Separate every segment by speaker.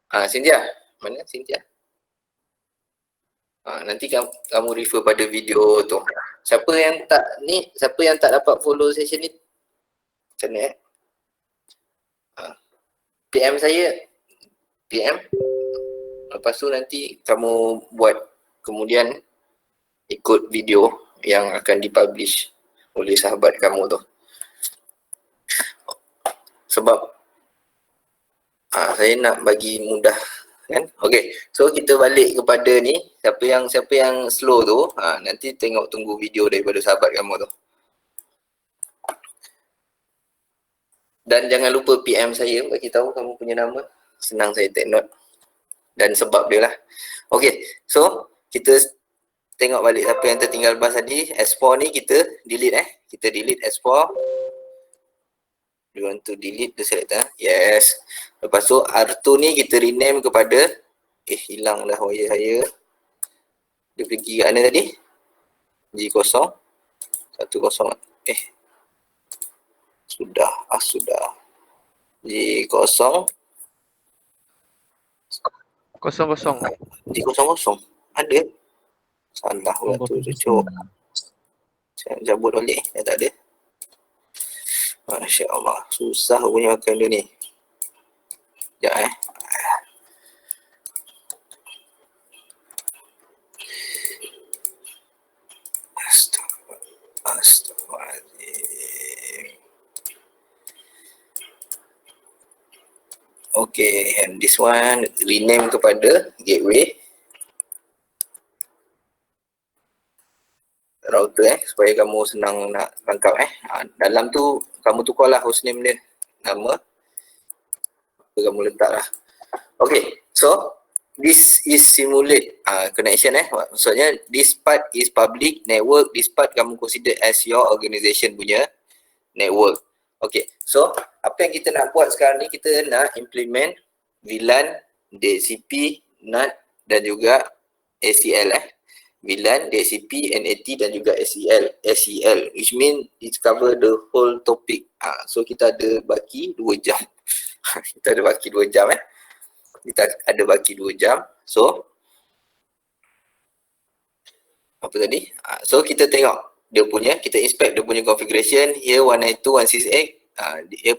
Speaker 1: Cynthia, mana Cynthia? Nanti kamu refer pada video tu. Siapa yang tak dapat follow session ni? Macam mana PM saya, PM. Lepas tu nanti kamu buat, kemudian ikut video yang akan dipublish oleh sahabat kamu tu. Sebab saya nak bagi mudah kan. Okey, so kita balik kepada ni, siapa yang slow tu, nanti tunggu video daripada sahabat kamu tu. Dan jangan lupa PM saya, bagi tahu kamu punya nama. Senang saya take note dan sebab dia lah. Okey, so kita tengok balik apa yang tertinggal bahas tadi. S4 ni kita delete kita delete S4. You want to delete the selector? Yes. Lepas tu R2 ni kita rename kepada hilang dah wire saya. Dia pergi kat mana tadi? G0 10 sudah G0
Speaker 2: 00.
Speaker 1: G00 ada. Salah pula tu cucuk. Saya cabut balik. Tak ada. Masya Allah, susah punya makan dia ni. Sekejap Astaghfirullahaladzim. Okay, and this one rename kepada gateway router supaya kamu senang nak tangkap dalam tu kamu tukarlah hostname dia, nama apa kamu letak lah. Okay, so this is simulate connection maksudnya this part is public network, this part kamu consider as your organisation punya network. Okay, so apa yang kita nak buat sekarang ni, kita nak implement VLAN, DHCP, NAT dan juga ACL VLAN, DHCP, NAT dan juga SEL, which mean it cover the whole topic. So kita ada baki 2 jam. Kita ada baki 2 jam Kita ada baki 2 jam. So apa tadi? So kita tengok dia punya, kita inspect dia punya configuration. Here 192.168 dia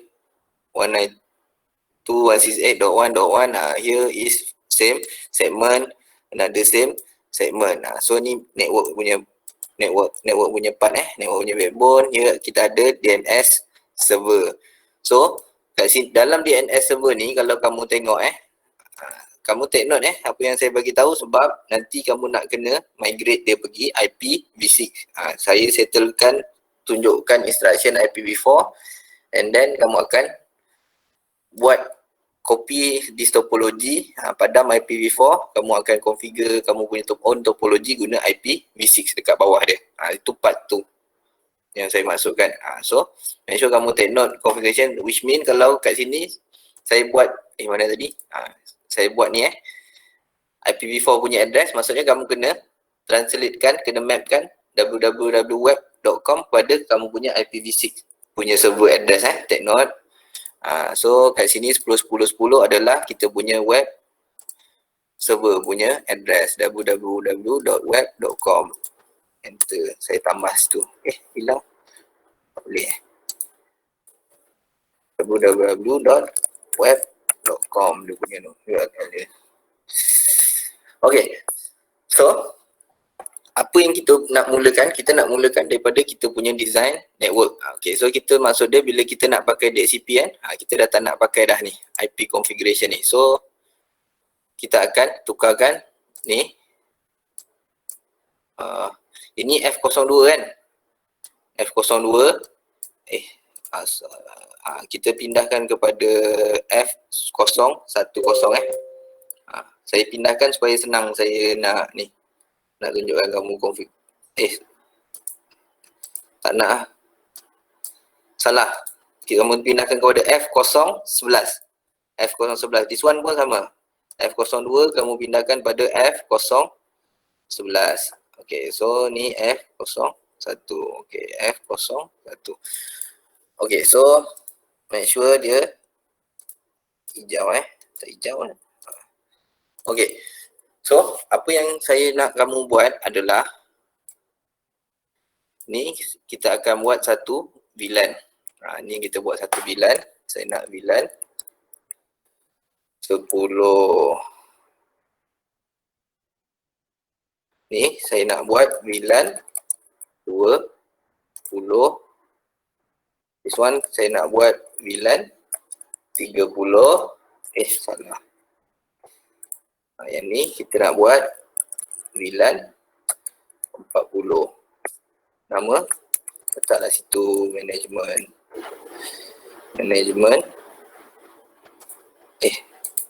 Speaker 1: 192.168.1.1 here is same segment, another same segment. So ni network punya part network punya backbone. Here kita ada DNS server. So kat sini dalam DNS server ni, kalau kamu tengok kamu take note apa yang saya bagi tahu, sebab nanti kamu nak kena migrate dia pergi IPv6. Saya settlekan, tunjukkan instruction IPv4 and then kamu akan buat copy this topology, padam IPv4, kamu akan configure kamu punya own topology guna IPv6 dekat bawah dia. Itu part tu yang saya maksudkan. So make sure kamu take note configuration, which mean kalau kat sini saya buat mana tadi? Saya buat ni IPv4 punya address, maksudnya kamu kena translatekan, kena mapkan www.web.com pada kamu punya IPv6 punya server address take note. So kat sini 10.10.10 adalah kita punya web server punya address www.web.com. Enter, saya tambah situ. Hilang. Tak boleh www.web.com dia punya tu. Okay. So apa yang kita nak mulakan? Kita nak mulakan daripada kita punya design network. Okay, so kita maksud dia bila kita nak pakai DHCP kita dah tak nak pakai dah ni IP configuration ni. So kita akan tukarkan ni. Ini F02 kan? F02 kita pindahkan kepada F010 saya pindahkan supaya senang saya nak ni, nak tunjukkan kamu config. Tak nak salah. Kamu pindahkan kepada F011. F011. This one pun sama. F02 kamu pindahkan pada F011. Okay, so ni F01. Okay, F01. Okay, so make sure dia hijau tak hijau Okey. So, apa yang saya nak kamu buat adalah ni kita akan buat satu VLAN. Ni kita buat satu VLAN. Saya nak VLAN 10. Ni saya nak buat VLAN 20. This one saya nak buat VLAN 30. Salah. Yang ni kita nak buat VLAN 40. Nama letaklah situ management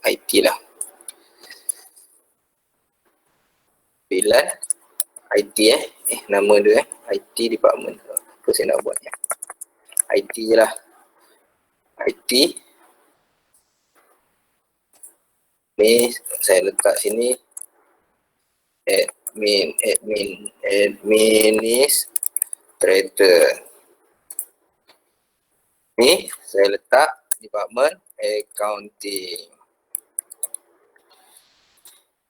Speaker 1: IT lah. VLAN IT nama dia IT department. Apa saya nak buat ni? IT je lah. IT ni saya letak sini administrator. Ni saya letak department accounting.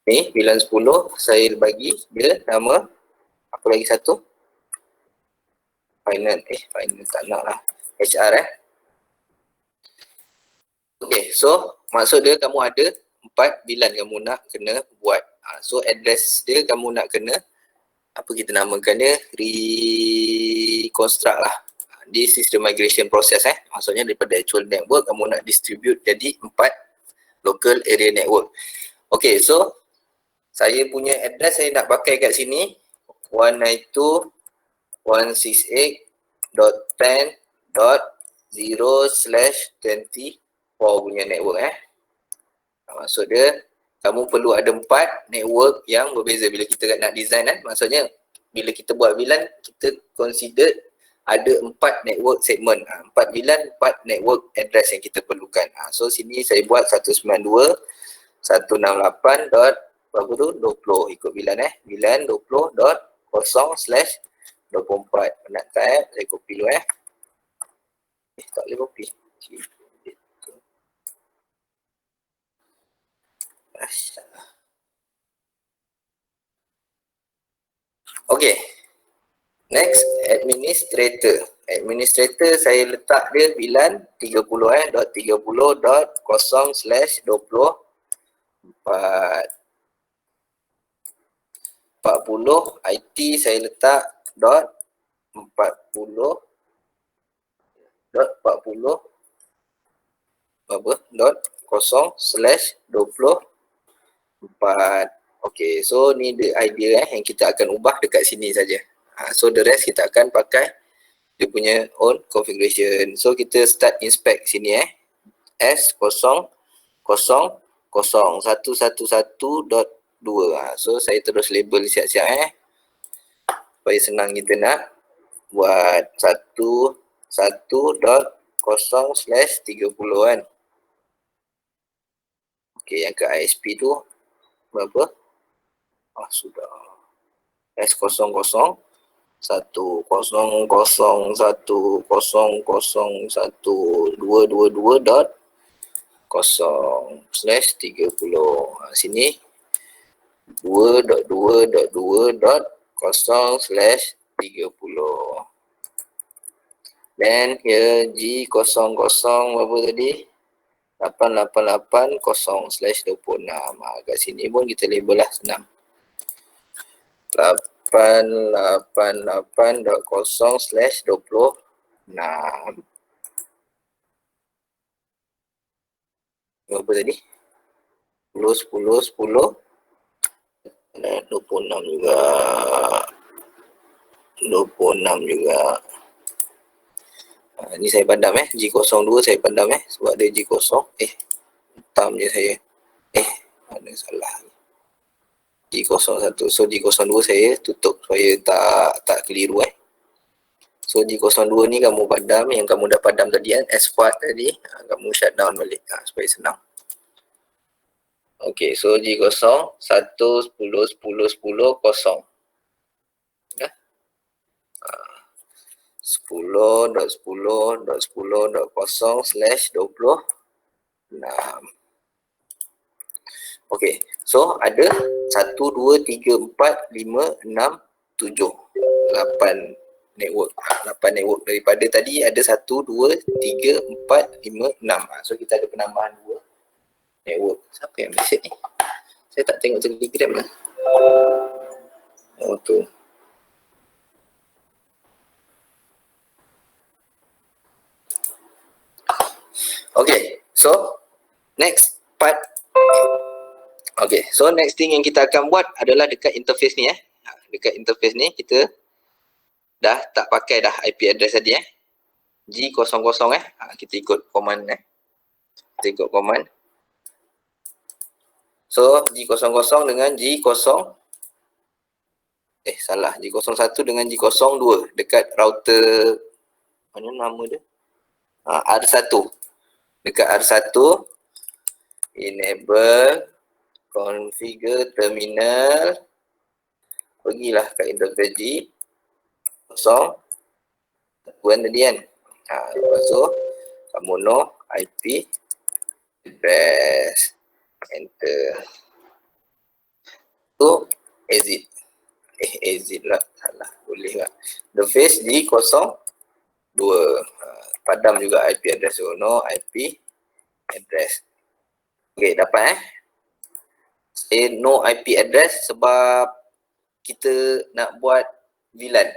Speaker 1: Ni bilan 10 saya bagi dia nama apa lagi satu? Finance tak nak lah. HR Okay, so maksud dia kamu ada 4 bilan kamu nak kena buat. So address dia kamu nak kena apa kita namakan dia, reconstruct lah. This is the migration process Maksudnya daripada actual network kamu nak distribute jadi 4 local area network. Okay, so saya punya address saya nak pakai kat sini 192.10.0/24 punya network Maksud dia kamu perlu ada 4 network yang berbeza bila kita nak design Maksudnya bila kita buat VLAN kita consider ada 4 network segment, 4 VLAN, 4 network address yang kita perlukan. So sini saya buat 192.168.20 ikut VLAN VLAN 20.0/24. Nak type saya copy dulu tak boleh copy. Okay. Next, administrator. Administrator saya letak dia VLAN 30.30.0/24. 40 IT saya letak dot 40 apa dot 0/24. Okay, so ni the idea yang kita akan ubah dekat sini saja. So the rest kita akan pakai dia punya own configuration. So kita start inspect sini S0001111.2. So saya terus label siap-siap supaya senang kita nak buat 1.0/30 kan. Okey, yang ke ISP tu berapa? Sudah. S0001122.0/30. Sini 2.2.2.0/30. Dan here G00 berapa tadi? 888.0/26. Kat sini pun kita label lah senang. 888.0/26. Berapa tadi? 10 dan 26 juga. 26 juga. Ni saya padam G02 saya padam sebab dia G0. Hitam je saya. Ada salah. G01. So G02 saya tutup supaya tak keliru So G02 ni kamu padam, yang kamu dah padam tadi S4 tadi, kamu shutdown balik supaya senang. Okay, so G0 1 10 10 10 0. 10.10.10.0/26. Okey, so ada 1, 2, 3, 4, 5, 6, 7, 8 network. 8 network daripada tadi ada 1, 2, 3, 4, 5, 6. So kita ada penambahan 2 network. Siapa yang message ni? Saya tak tengok Telegram lah. Oh tu. Okay, so next part. Okay, so next thing yang kita akan buat adalah dekat interface ni Dekat interface ni kita dah tak pakai dah IP address tadi G00 kita ikut command Kita ikut command. So G00 dengan G0 G01 dengan G02 dekat router mana nama dia? R1. Dekat R1 enable configure terminal, pergilah kat interface G0 satuan tadi kan. Lepas tu kamu no IP address, enter. Tu exit. Exit lah, salah, boleh lah. Interface G02 padam juga IP address tu, no IP address. Okay, dapat no IP address sebab kita nak buat VLAN.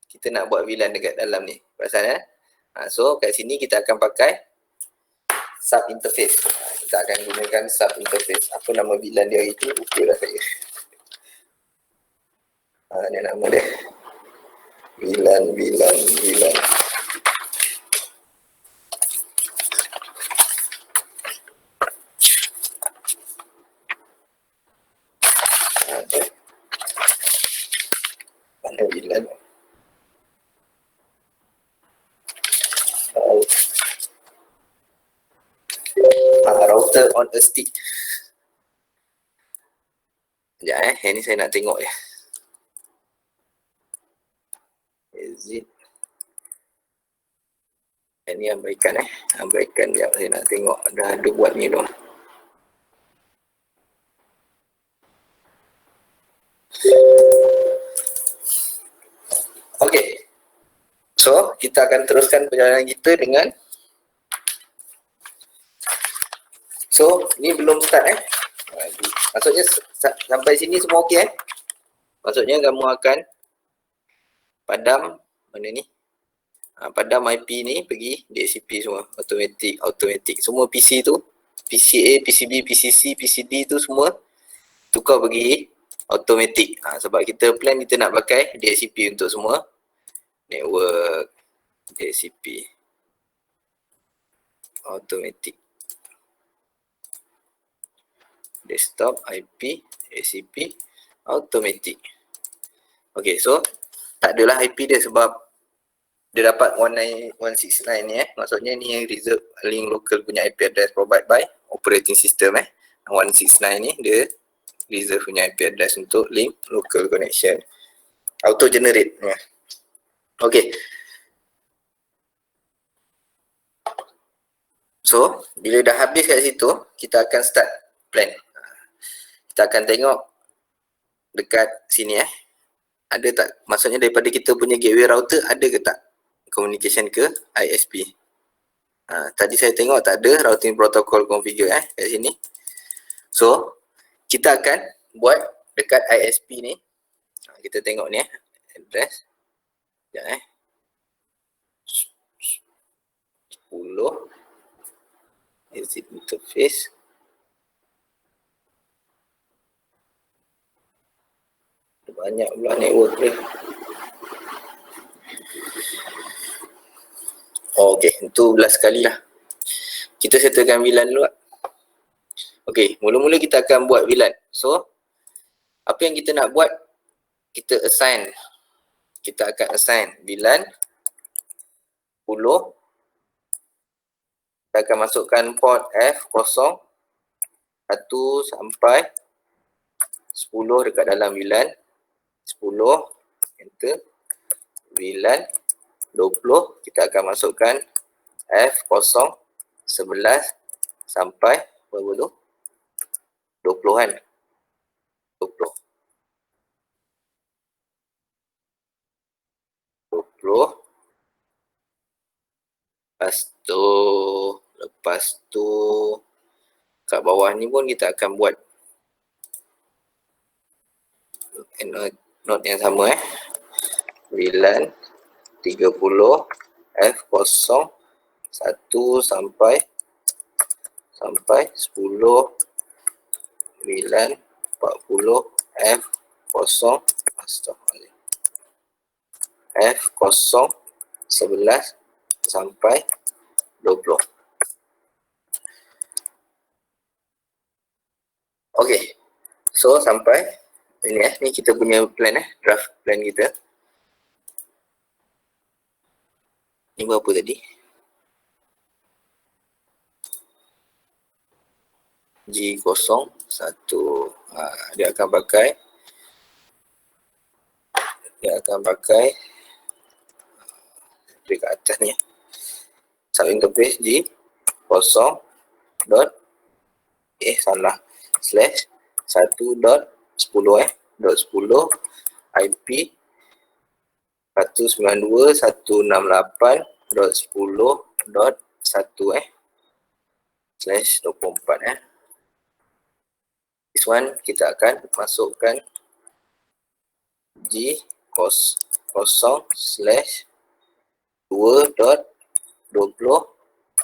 Speaker 1: Kita nak buat VLAN dekat dalam ni. Perasan so kat sini kita akan pakai sub interface. Kita akan gunakan sub interface. Apa nama VLAN dia itu? Lupa lah saya. Ni nama dia. VLAN. Mana VLAN? Router on a stick. Sekejap yang ni saya nak tengok ya. Exit. Yang ni abaikan abaikan sekejap, saya nak tengok dah ada buat ni tu. Okey. So, kita akan teruskan perjalanan kita dengan so, ni belum start maksudnya sampai sini semua okey maksudnya kamu akan padam mana ni? Padam IP ni pergi DHCP semua automatic. Semua PC tu, PCA, PCB, PCC, PCD tu semua tukar pergi automatic. Sebab kita plan kita nak pakai DHCP untuk semua network. DHCP automatic. Desktop IP DHCP automatic. Okay, so tak adalah IP dia sebab dia dapat 169 ni maksudnya ni yang reserve link local punya IP address provide by operating system 169 ni dia reserve punya IP address untuk link local connection. Auto generate Okay. So, bila dah habis kat situ, kita akan start plan. Kita akan tengok dekat sini ada tak, maksudnya daripada kita punya gateway router ada ke tak communication ke ISP. Tadi saya tengok tak ada routing protocol configure kat sini. So, kita akan buat dekat ISP ni. Kita tengok ni address. Sekejap 10 exit interface. Banyak pula network dia. Okey, itu belas sekali lah. Kita settlekan VLAN dulu lah. Okey, mula-mula kita akan buat VLAN. So, apa yang kita nak buat? Kita akan assign VLAN 10. Kita akan masukkan port F0 1 sampai 10 dekat dalam VLAN 10, enter. VLAN 20 kita akan masukkan F0 11 sampai berapa tu? 20 kan? 20. 20. Lepas tu kat bawah ni pun kita akan buat note yang sama 9, 30, F0, 1 sampai 10, 9, 40, F0, astagfirullahaladzim, F0, 11 sampai 20. Okey. So sampai ini ni kita punya plan draft plan kita. Ni berapa tadi? G01. Dia akan pakai dekat atas ni. Subinterface G0 dot slash 1 dot 10 dot 10 IP 192.168 dot 10 dot 1 slash 24 This one kita akan masukkan G0 slash 2 dot 20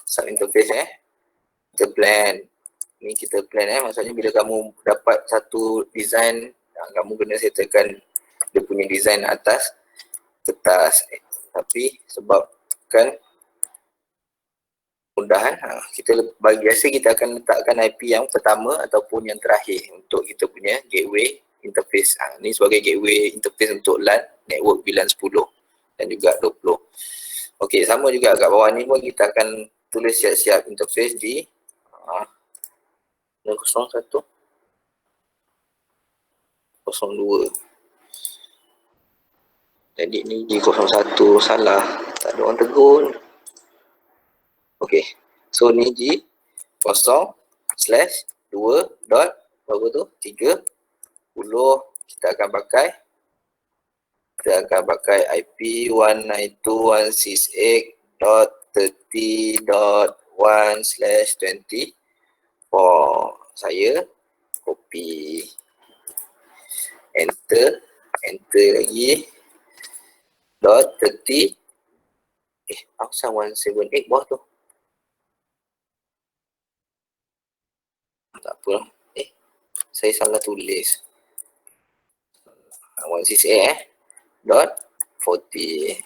Speaker 1: subinterface kita plan. Ni kita plan maksudnya bila kamu dapat satu design, kamu kena settlekan dia punya design atas kertas. Tapi sebabkan mudahan kita biasa kita akan letakkan IP yang pertama ataupun yang terakhir untuk kita punya gateway interface. Ni sebagai gateway interface untuk LAN network VLAN 10 dan juga 20. Okey, sama juga kat bawah ni pun kita akan tulis siap-siap interface di 01, 02. Jadi ni G01 salah, tak ada orang tegur. Okey, so ni G0 slash 2 dot berapa tu? 30. Kita akan pakai IP 192.168.30.1/24. Saya copy, enter lagi dot 30. Asal 178 bawah tu? Tak apa. Saya salah tulis. 168 dot 40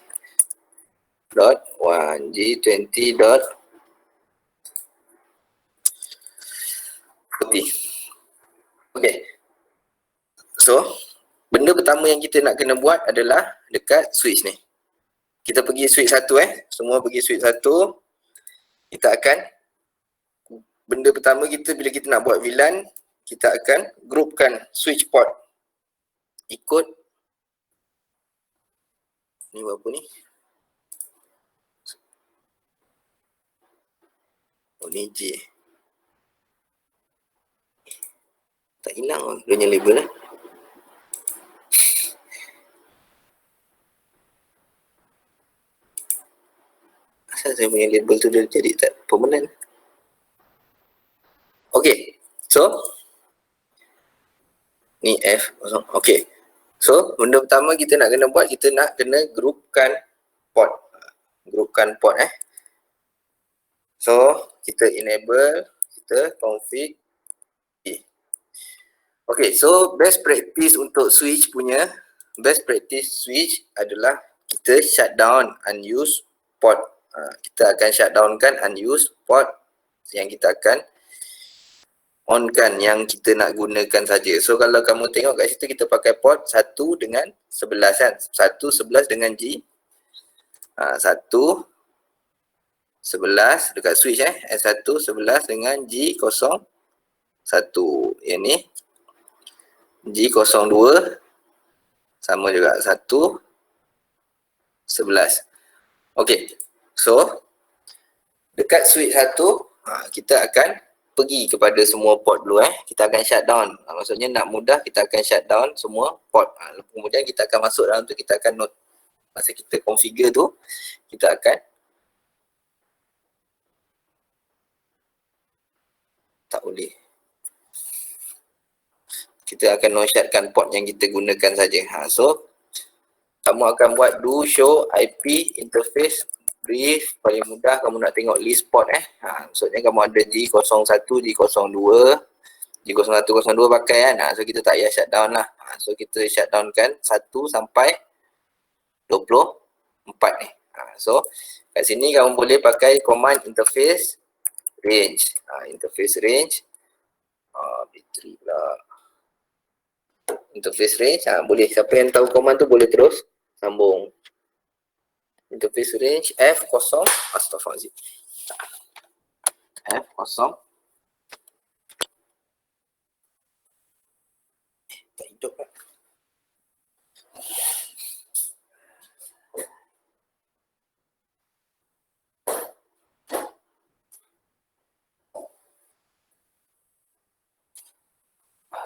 Speaker 1: dot 1G20 dot 40. Okey. So, benda pertama yang kita nak kena buat adalah dekat switch ni. Kita pergi switch 1 semua pergi switch 1. Kita akan benda pertama kita bila kita nak buat VLAN, kita akan groupkan switch port ikut ni berapa ni? Oh ni J. Tak hilang dia punya label Asal saya punya label tu dia jadi tak permanent. Okey. So ni F. Okey. So benda pertama kita nak kena buat, kita nak kena groupkan port. So kita enable, kita config. Okay, so best practice untuk switch adalah kita shutdown unused port. Kita akan shutdownkan unused port yang kita akan on-kan yang kita nak gunakan saja. So kalau kamu tengok kat situ kita pakai port 1 dengan 11 kan. 1, 11 dengan G. 1, 11 dekat switch S1, 11 dengan G01. Yang ni G02 sama juga 1, 11. Okey. So dekat switch 1 kita akan pergi kepada semua port dulu kita akan shutdown. Maksudnya nak mudah kita akan shutdown semua port. Kemudian kita akan masuk dalam tu, kita akan note. Masa kita configure tu, kita akan tak boleh. Kita akan no-shutkan port yang kita gunakan saja. So kamu akan buat do show IP interface brief. Paling mudah kamu nak tengok list port maksudnya kamu ada G01, G02, G0102 pakai kan. So kita tak payah shutdown lah. So kita shutdownkan 1 sampai 24 ni. So kat sini kamu boleh pakai command interface range. Interface range B3 pula. Interface range boleh, siapa yang tahu command tu boleh terus sambung. Interface range F0, astagfirullahaladzim, F0 tak hidup kan.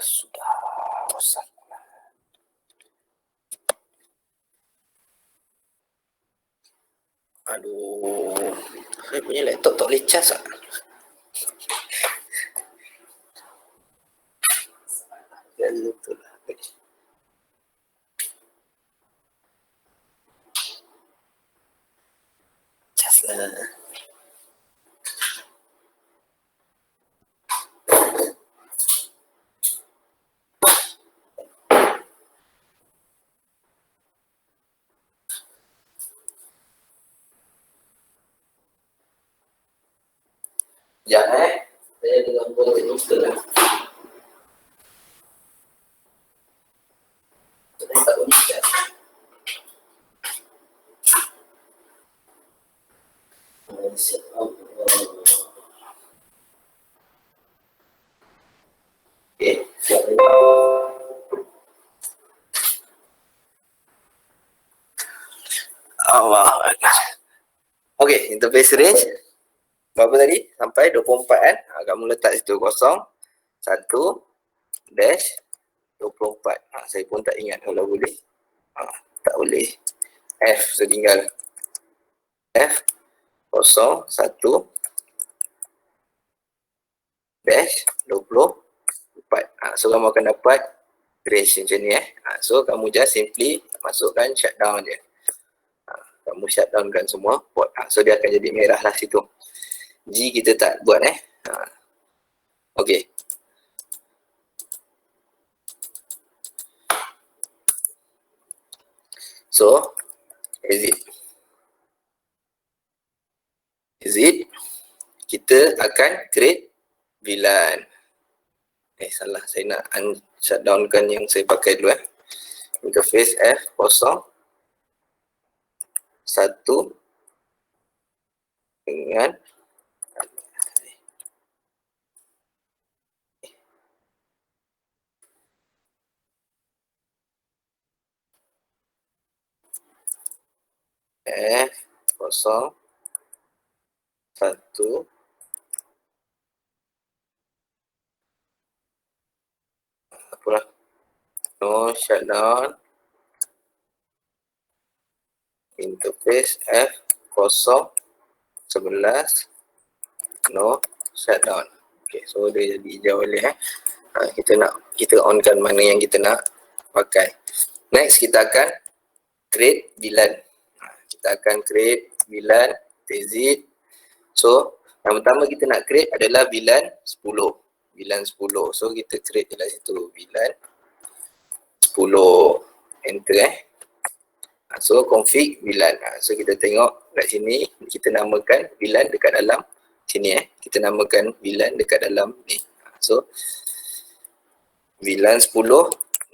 Speaker 1: Sudah bosan. Aduh, saya punya laptop tak boleh cas lah. Ya, betul lah. Cas lah. Sekejap saya dengan buat lupa lah. Saya tak boleh cas. Okay, siap. Allah. Okay, interface range berapa tadi? Sampai 24 kan? Kamu letak situ 0, 1, dash 24. Saya pun tak ingat kalau boleh. Tak boleh. F, so tinggal F 0, 1, dash 24. So kamu akan dapat range macam ni So kamu just simply masukkan shutdown je. Kamu shutdownkan semua port. So dia akan jadi merah lah situ. G kita tak buat Okay. So exit kita akan create VLAN. Salah, saya nak shutdownkan yang saya pakai dulu interface F0 1 dengan F0 1 apalah, no shutdown interface F0 11 no shutdown. Okay, so dia jadi hijau balik kita onkan mana yang kita nak pakai. Next kita akan create VLAN. Kita akan create VLAN TZ. So yang pertama kita nak create adalah VLAN 10. VLAN 10. So kita create jelas situ VLAN 10. Enter So config VLAN. So kita tengok kat sini kita namakan VLAN dekat dalam sini kita namakan VLAN dekat dalam ni. So VLAN 10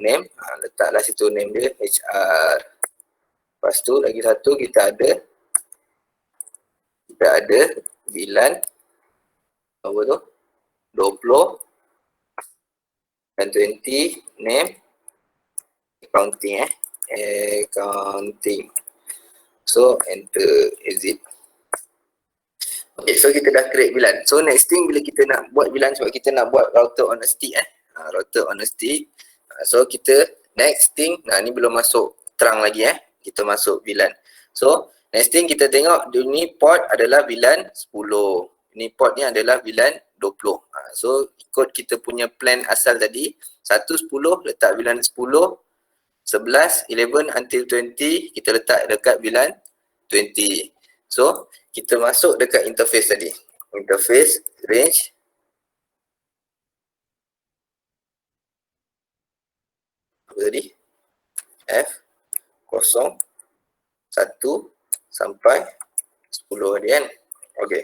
Speaker 1: name letaklah situ name dia HR. Lepas tu lagi satu kita ada VLAN apa tu 20 dan 20 name accounting accounting. So enter exit. Okay, so kita dah create VLAN. So next thing bila kita nak buat VLAN, sebab kita nak buat router on a stick router on a stick. So kita next thing, ni belum masuk terang lagi kita masuk VLAN. So next thing kita tengok ni port adalah VLAN 10. Ni port ni adalah VLAN 20. So ikut kita punya plan asal tadi, 1 10 letak VLAN 10, 11 11 until 20 kita letak dekat VLAN 20. So kita masuk dekat interface tadi. Interface range apa tadi? F0 1 sampai 10 tadi kan. Okey.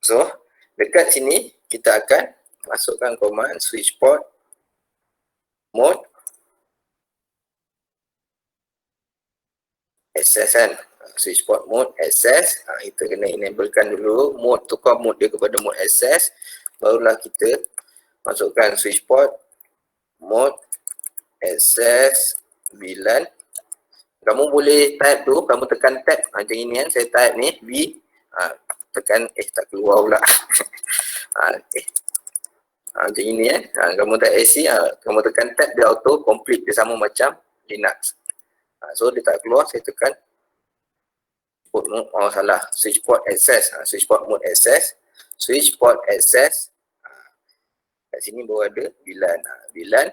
Speaker 1: So dekat sini kita akan masukkan command switch port mode access kan. Switch port mode access, kita kena enablekan dulu mode, tukar mode dia kepada mode access, barulah kita masukkan switch port mode access VLAN. Kamu boleh type tu, kamu tekan tab macam ini kan, saya type ni V, tekan tak keluar pula. Macam ini kamu type AC, kamu tekan tab, dia auto complete, dia sama macam Linux. So dia tak keluar, saya tekan port mode, salah, switch port access, switch port mode access, switch port access. Kat sini baru ada VLAN. VLAN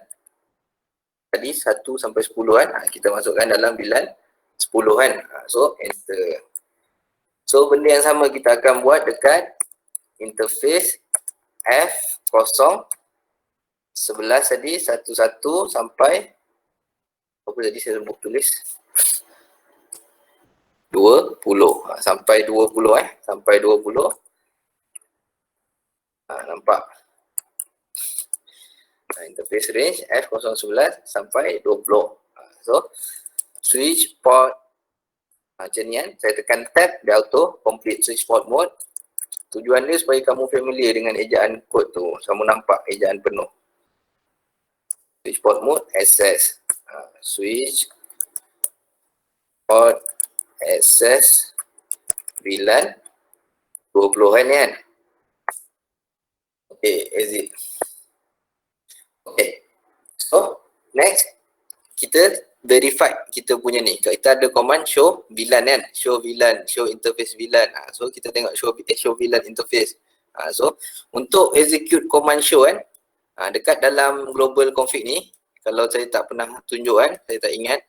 Speaker 1: tadi 1 sampai 10 kan, kita masukkan dalam VLAN 10 kan. So enter. So benda yang sama kita akan buat dekat interface F0 11 tadi, 11 sampai apa tadi saya tulis 20, sampai 20 sampai 20. Nampak interface range F011 sampai 20. So switch port macam ni kan, saya tekan tab, dia auto complete switch port mode. Tujuan dia supaya kamu familiar dengan ejaan kod tu, kamu nampak ejaan penuh. Switch port mode access, switch port access VLAN 20 kan. Okay, exit. Okay, so next kita verify kita punya ni. Kita ada command show VLAN kan, show VLAN, show interface VLAN. So kita tengok show VLAN interface. So untuk execute command show kan, dekat dalam global config ni, kalau saya tak pernah tunjuk kan, saya tak ingat.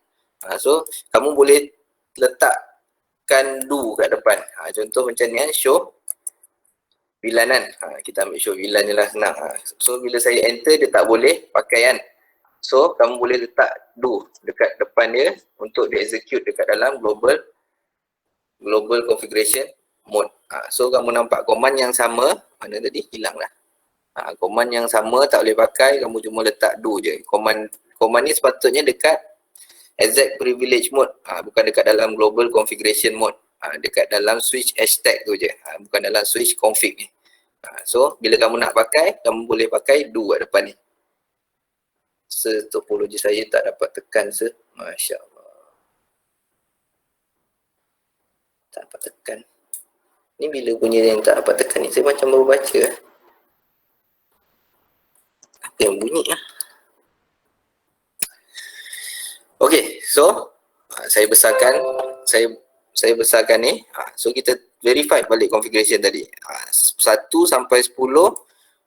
Speaker 1: So kamu boleh letakkan do kat depan. Contoh macam ni kan, show VLAN kan. Kita ambil show VLAN je lah, senang. So bila saya enter, dia tak boleh pakai kan. So kamu boleh letak do dekat depan dia untuk di execute dekat dalam global configuration mode. So kamu nampak command yang sama, mana tadi hilang lah. Command yang sama tak boleh pakai, kamu cuma letak do je. Command ni sepatutnya dekat exact privilege mode, bukan dekat dalam global configuration mode, dekat dalam switch hashtag tu je, bukan dalam switch config ni. So bila kamu nak pakai, kamu boleh pakai do kat depan ni. Topologi saya tak dapat tekan Masya Allah, tak dapat tekan ni. Bila punya yang tak dapat tekan ni, saya macam baru baca apa yang bunyi Okay, so saya besarkan ni. So kita verify balik configuration tadi. 1 sampai 10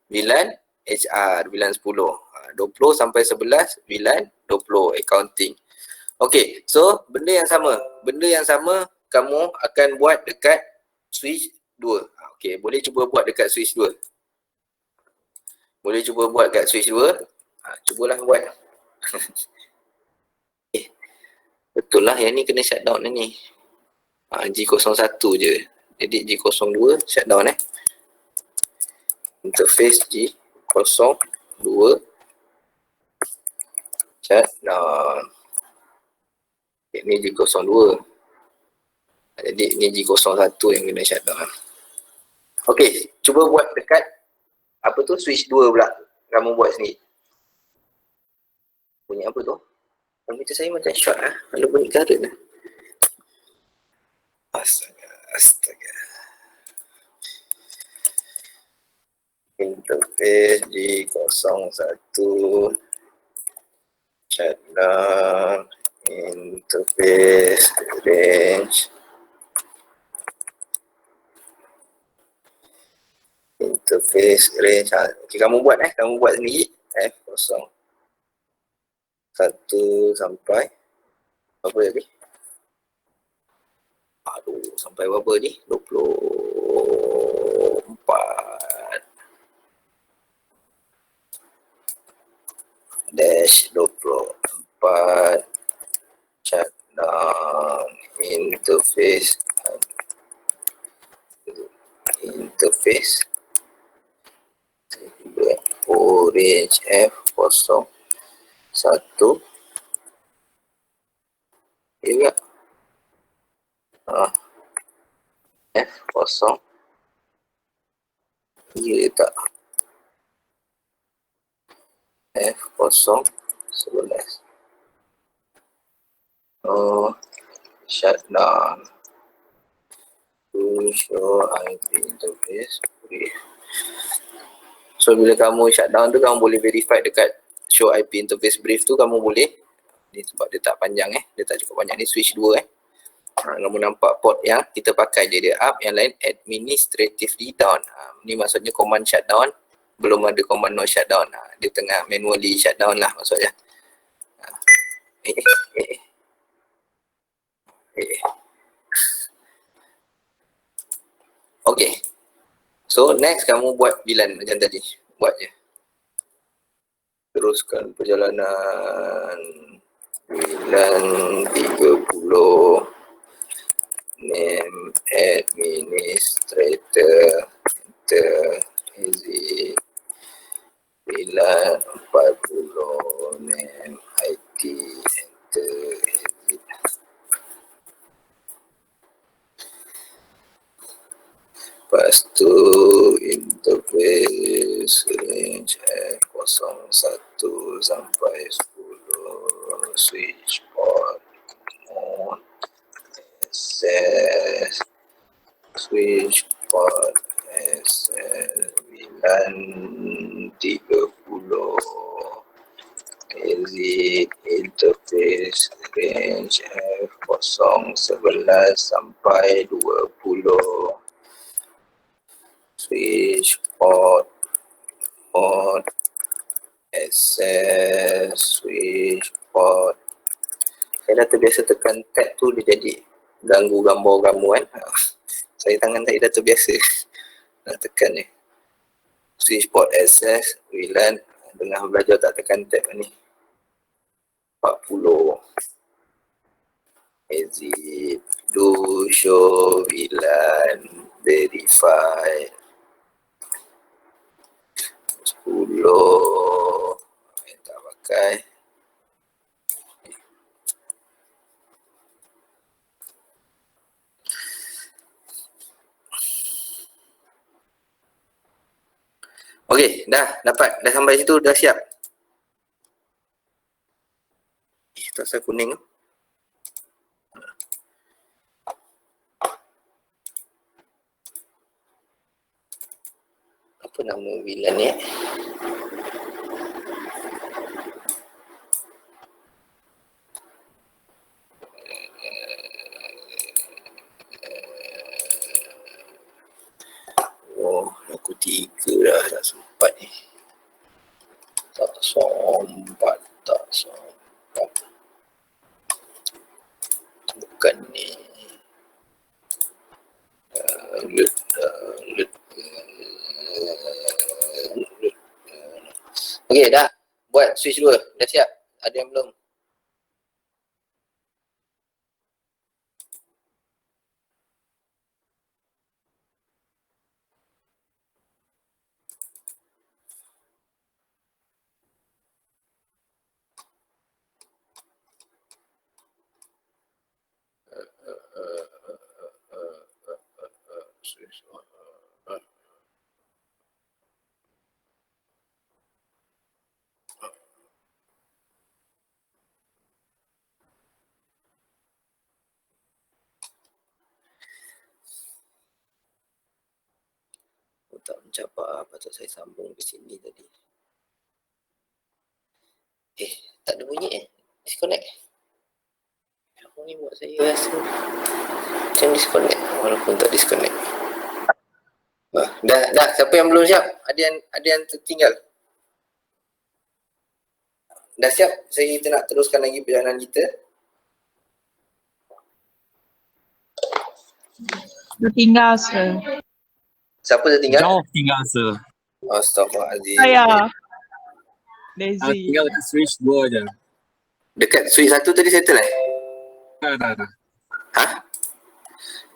Speaker 1: VLAN HR, VLAN 10. 20 sampai 11 VLAN 20 accounting. Okay, so benda yang sama kamu akan buat dekat switch 2. Okay, boleh cuba buat dekat switch 2. Cubalah buat. Betul lah, yang ni kena shutdown ni. G01 je. Jadi G02 shutdown interface G02 shutdown. Ni G02. Jadi ni G01 yang kena shutdown. Okey, cuba buat dekat apa tu, switch 2 pula. Kamu buat sendiri. Bunyi apa tu? Komputer saya macam short ada bunyi current Astaga. interface G01 shutdown interface range okay, kamu buat sendiri F01 sampai apa lagi, sampai berapa ni, 24 dash 24 shutdown interface orange F01 juga F0 iya tak F0 11 shutdown to show IP interface brief. So bila kamu shutdown tu, kamu boleh verify dekat show IP interface brief tu, kamu boleh ni sebab dia tak panjang dia tak cukup panjang ni, switch 2 kamu nampak port yang kita pakai je, dia up, yang lain administratively down. Ni maksudnya command shutdown, belum ada command no shutdown. Dia tengah manually shutdown lah maksudnya. Okay. So next kamu buat VLAN macam tadi. Buat je. Teruskan perjalanan VLAN 30. Name administrator. Enter. Exit. VLAN 40. Name IT. Enter. Exit. Lepas tu interface range F01 sampai 10, switch port mode access, switch port access VLAN 30, exit interface range F011 sampai 20, switch port mode access, switch port. Saya dah terbiasa tekan tab tu, dia jadi ganggu gambar kamu kan. Saya tangan saya dah terbiasa nak tekan ni. Switch port access VLAN, tengah belajar tak tekan tab ni. 40, exit, do show VLAN, verify 10, tak pakai. Okey, dah dapat, dah sampai situ, dah siap. Tak usah kuning. Apa nama VLAN ni? Aku 3 dah, tak sempat ni. Tak sempat. Bukan ni. Okey, dah. Buat switch 2. Dah siap? Ada yang belum? tak mencapai, patut saya sambung ke sini tadi. Tak ada bunyi disconnect. Apa ni buat saya rasa macam disconnect walaupun tak disconnect. Dah, siapa yang belum siap? Ada yang tertinggal? Dah siap? Kita nak teruskan lagi perjalanan kita.
Speaker 3: Tertinggal, sir.
Speaker 1: Siapa tertinggal?
Speaker 4: Jauh tinggal, sir.
Speaker 1: Astaghfirullahaladzim.
Speaker 3: Saya.
Speaker 4: Tinggal
Speaker 3: Lazy.
Speaker 4: dekat switch 2 je.
Speaker 1: Dekat switch 1 tadi settle
Speaker 4: Tak.
Speaker 1: Ha?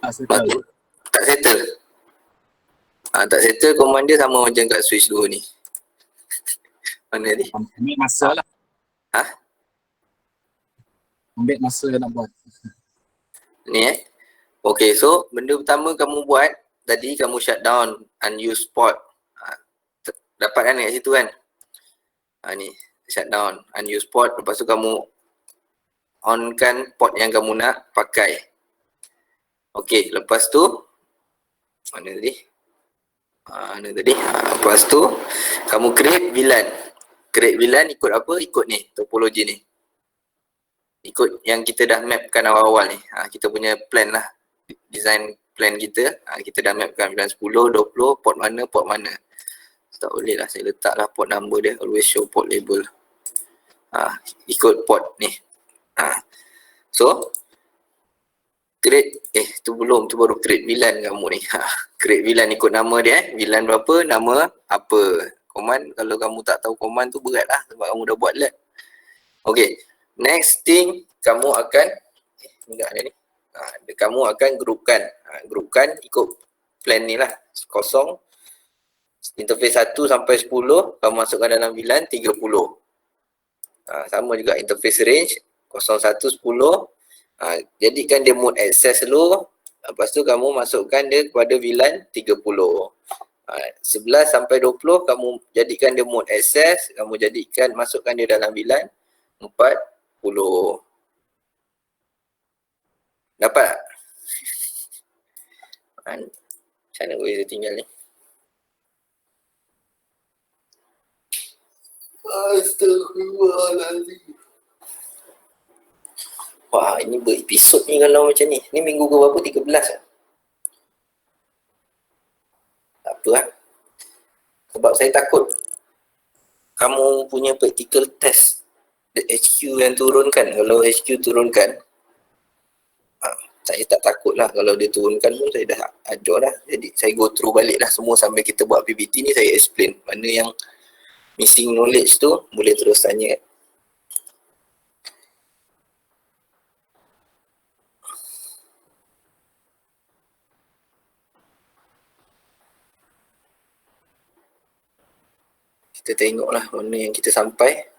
Speaker 4: Tak settle.
Speaker 1: Tak settle? Tak settle, command dia sama macam kat switch 2 ni. Mana ni?
Speaker 4: Ambil masa lah.
Speaker 1: Ha?
Speaker 4: Ambil masa nak buat.
Speaker 1: Ni Okay, so benda pertama kamu buat, tadi kamu shut down unused port. Dapat kan kat situ kan? Ni, shut down unused port. Lepas tu kamu onkan port yang kamu nak pakai. Okay, lepas tu mana tadi? Lepas tu kamu create VLAN. Create VLAN ikut apa? Ikut ni, topologi ni. Ikut yang kita dah mapkan awal-awal ni. Kita punya plan lah. Design plan kita. Kita dah mapkan VLAN 10, 20, port mana. Tak boleh lah, saya letak lah port number dia. Always show port label. Ikut port ni. So create, tu baru create VLAN kamu ni. Create VLAN ikut nama dia. VLAN berapa, nama apa. Command, kalau kamu tak tahu command tu berat lah sebab kamu dah buat lab. Okay, next thing kamu akan kamu akan grupkan. Grupkan ikut plan ni lah. Kosong. Interface 1 sampai 10 kamu masukkan dalam VLAN 30. Sama juga interface range 01, 10. Jadikan dia mode access dulu. Lepas tu kamu masukkan dia kepada VLAN 30. 11 sampai 20 kamu jadikan dia mode access. Kamu masukkan dia dalam VLAN 40. Dapat tak? Macam mana boleh tinggal ni? Astaghfirullahaladzim. Wah, ini berepisod ni kalau macam ni. Ni minggu ke berapa? 13 lah. Tak apa lah. Sebab saya takut kamu punya practical test HQ yang turunkan. Kalau HQ turunkan, saya tak takut lah. Kalau dia turunkan pun saya dah ajar dah. Jadi saya go through balik lah semua sampai kita buat PPT ni, saya explain. Mana yang missing knowledge tu boleh terus tanya. Kita tengoklah mana yang kita sampai.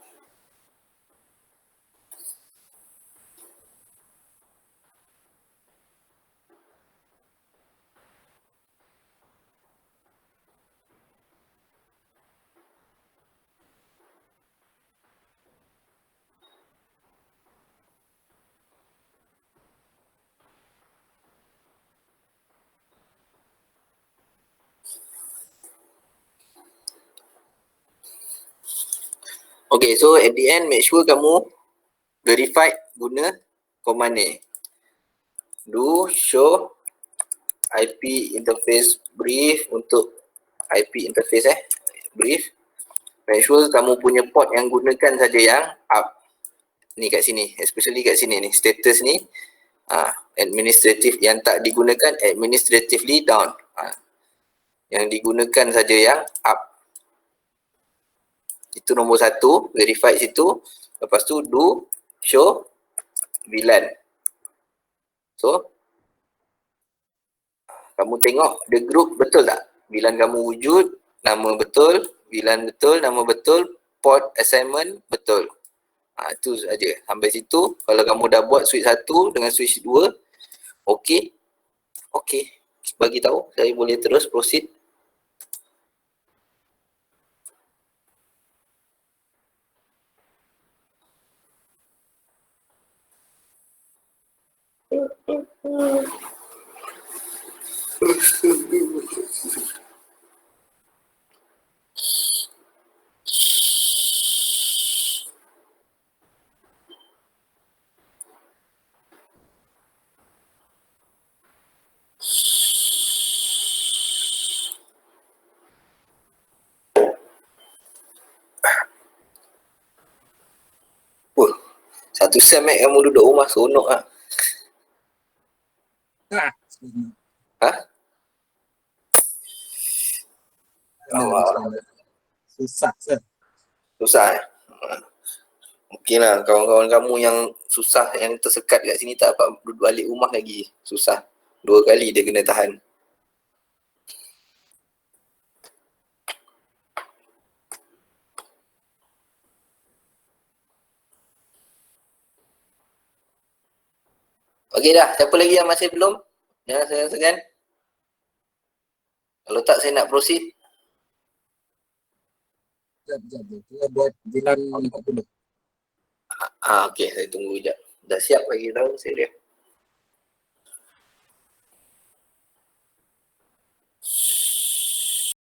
Speaker 1: Okay, so at the end make sure kamu verified guna command ni. Do show IP interface brief untuk IP interface brief. Make sure kamu punya port yang gunakan saja yang up. Ni kat sini, especially kat sini ni, status ni administrative, yang tak digunakan administratively down. Yang digunakan saja yang up. Itu nombor 1, verify situ. Lepas tu do show VLAN. So kamu tengok the group betul tak? VLAN kamu wujud, nama betul, VLAN betul, nama betul, port assignment betul. Itu saja. Sampai situ kalau kamu dah buat switch 1 dengan switch 2, okey. Bagi tahu, saya boleh terus proceed. Satu sem kamu duduk rumah seronok lah. Ha?
Speaker 4: Susah sir.
Speaker 1: Susah Mungkin lah kawan-kawan kamu yang susah, yang tersekat kat sini tak dapat duduk balik rumah lagi. Susah. 2 kali dia kena tahan. Okey dah, siapa lagi yang masih belum? Jangan segan. Kalau tak saya nak proceed.
Speaker 4: Sekejap. Kita buat bulan 40.
Speaker 1: Okey, saya tunggu sekejap. Dah siap bagi tahu saya dia.